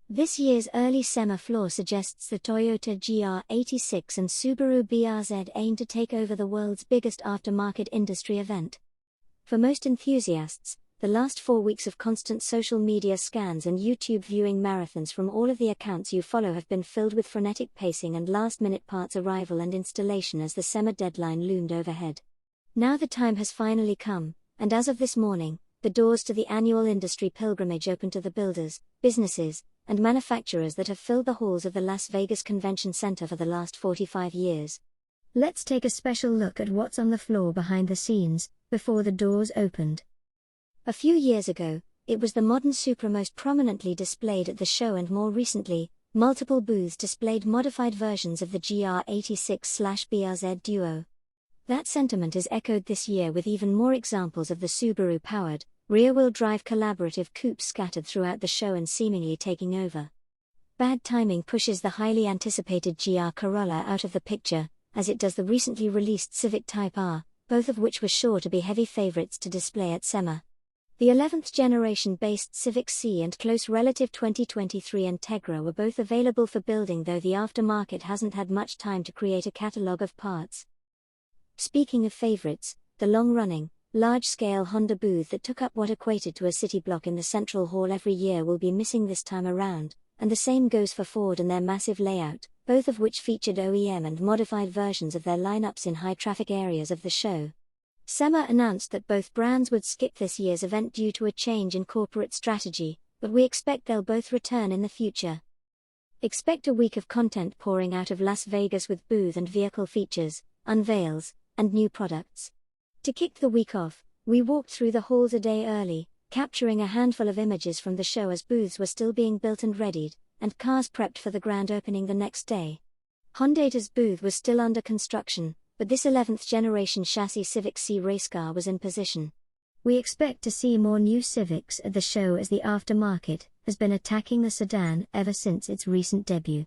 This year's early SEMA floor suggests the Toyota GR86 and Subaru BRZ aim to take over the world's biggest aftermarket industry event. For most enthusiasts, the last 4 weeks of constant social media scans and YouTube viewing marathons from all of the accounts you follow have been filled with frenetic pacing and last-minute parts arrival and installation as the SEMA deadline loomed overhead. Now the time has finally come, and as of this morning, the doors to the annual industry pilgrimage open to the builders, businesses, and manufacturers that have filled the halls of the Las Vegas Convention Center for the last 45 years. Let's take a special look at what's on the floor behind the scenes, before the doors opened. A few years ago, it was the modern Supra most prominently displayed at the show, and more recently, multiple booths displayed modified versions of the GR86/BRZ Duo. That sentiment is echoed this year with even more examples of the Subaru-powered, rear-wheel drive collaborative coupes scattered throughout the show and seemingly taking over. Bad timing pushes the highly anticipated GR Corolla out of the picture, as it does the recently released Civic Type R, both of which were sure to be heavy favorites to display at SEMA. The 11th generation-based Civic Si and close relative 2023 Integra were both available for building, though the aftermarket hasn't had much time to create a catalogue of parts. Speaking of favorites, the long-running, large-scale Honda booth that took up what equated to a city block in the Central Hall every year will be missing this time around, and the same goes for Ford and their massive layout, both of which featured OEM and modified versions of their lineups in high-traffic areas of the show. SEMA announced that both brands would skip this year's event due to a change in corporate strategy, but we expect they'll both return in the future. Expect a week of content pouring out of Las Vegas with booth and vehicle features, unveils, and new products. To kick the week off, we walked through the halls a day early, capturing a handful of images from the show as booths were still being built and readied, and cars prepped for the grand opening the next day. Honda's booth was still under construction, but this 11th generation chassis Civic Si race car was in position. We expect to see more new Civics at the show, as the aftermarket has been attacking the sedan ever since its recent debut.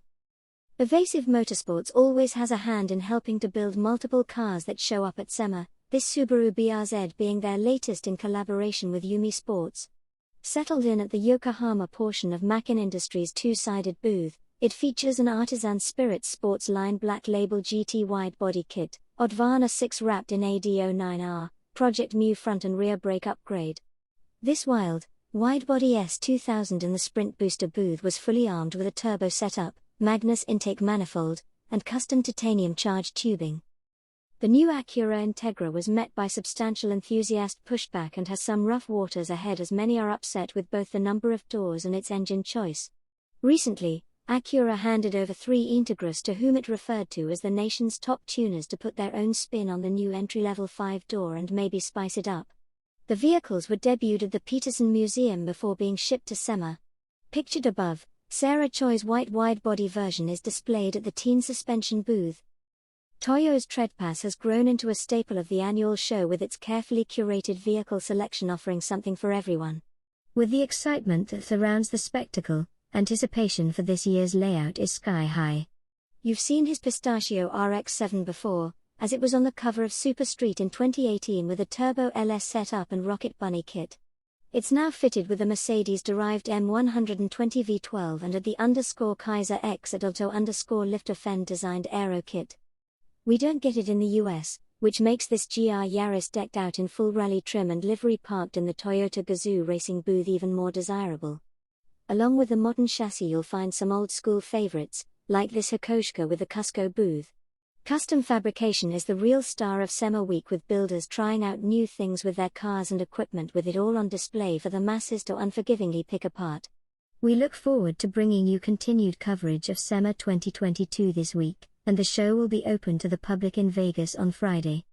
Evasive Motorsports always has a hand in helping to build multiple cars that show up at SEMA, this Subaru BRZ being their latest in collaboration with Yumi Sports. Settled in at the Yokohama portion of Mackin Industries' two-sided booth, it features an Artisan Spirits Sports Line Black Label GT wide-body kit, Odvana 6 wrapped in AD09R, Project Mu front and rear brake upgrade. This wide-body S2000 in the Sprint Booster booth was fully armed with a turbo setup, Magnus intake manifold, and custom titanium charged tubing. The new Acura Integra was met by substantial enthusiast pushback and has some rough waters ahead, as many are upset with both the number of doors and its engine choice. Recently, Acura handed over 3 Integras to whom it referred to as the nation's top tuners to put their own spin on the new entry-level 5-door and maybe spice it up. The vehicles were debuted at the Peterson Museum before being shipped to SEMA. Pictured above, Sarah Choi's white wide-body version is displayed at the Teen Suspension booth. Toyo's Treadpass has grown into a staple of the annual show, with its carefully curated vehicle selection offering something for everyone. With the excitement that surrounds the spectacle, anticipation for this year's layout is sky high. You've seen his Pistachio RX-7 before, as it was on the cover of Super Street in 2018 with a Turbo LS setup and Rocket Bunny kit. It's now fitted with a Mercedes-derived M120 V12 and at the _Kaiser X Adulto _Lifter Fend-designed aero kit. We don't get it in the US, which makes this GR Yaris decked out in full rally trim and livery parked in the Toyota Gazoo racing booth even more desirable. Along with the modern chassis, you'll find some old-school favorites, like this Hakoshka with the Cusco booth. Custom fabrication is the real star of SEMA week, with builders trying out new things with their cars and equipment, with it all on display for the masses to unforgivingly pick apart. We look forward to bringing you continued coverage of SEMA 2022 this week, and the show will be open to the public in Vegas on Friday.